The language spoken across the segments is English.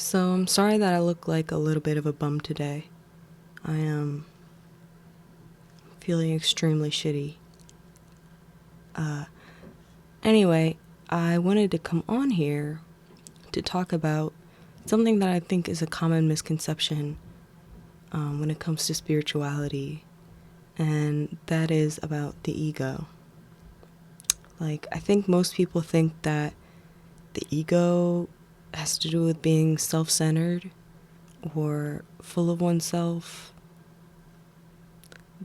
So I'm sorry that I look like a little bit of a bum today. I am feeling extremely shitty. Anyway, I wanted to come on here to talk about something that I think is a common misconception when it comes to spirituality, and that is about the ego. Like, I think most people think that the ego has to do with being self-centered or full of oneself.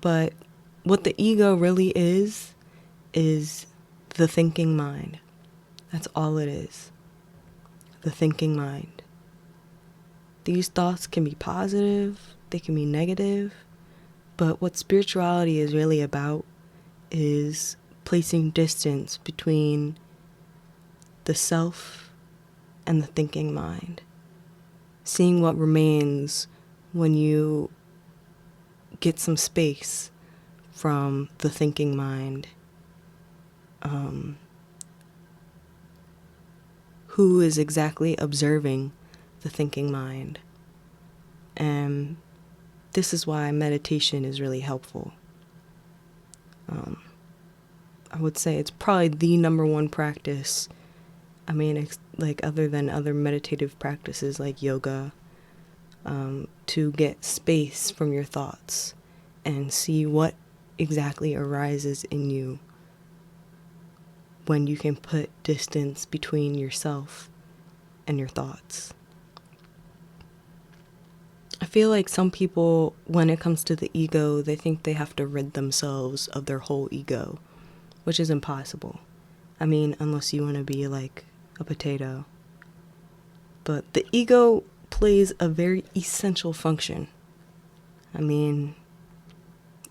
But what the ego really is the thinking mind. That's all it is. The thinking mind. These thoughts can be positive, they can be negative, but what spirituality is really about is placing distance between the self and the thinking mind. Seeing what remains when you get some space from the thinking mind. Who is exactly observing the thinking mind? And this is why meditation is really helpful. I would say it's probably the number one practice. I mean, like other than other meditative practices like yoga, to get space from your thoughts and see what exactly arises in you when you can put distance between yourself and your thoughts. I feel like some people, when it comes to the ego, they think they have to rid themselves of their whole ego, which is impossible. I mean, unless you want to be like a potato. But the ego plays a very essential function. I mean,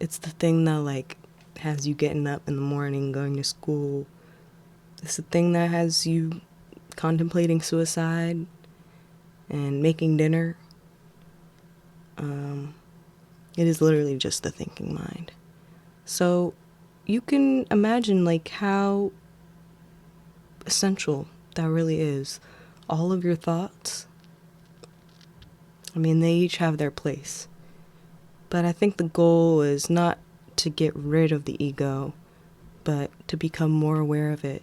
it's the thing that like has you getting up in the morning, going to school. It's the thing that has you contemplating suicide and making dinner. It is literally just the thinking mind. So you can imagine like how essential that really is. All of your thoughts, I mean, they each have their place. But I think the goal is not to get rid of the ego, but to become more aware of it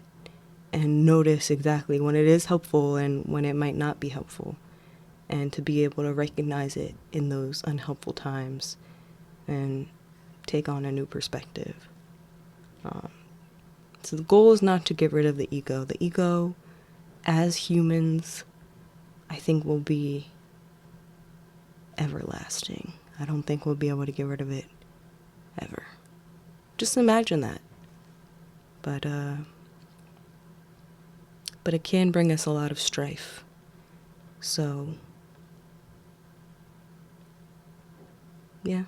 and notice exactly when it is helpful and when it might not be helpful, and to be able to recognize it in those unhelpful times and take on a new perspective. So the goal is not to get rid of the ego. The ego, as humans, I think will be everlasting. I don't think we'll be able to get rid of it ever. Just imagine that. But it can bring us a lot of strife. So, yeah.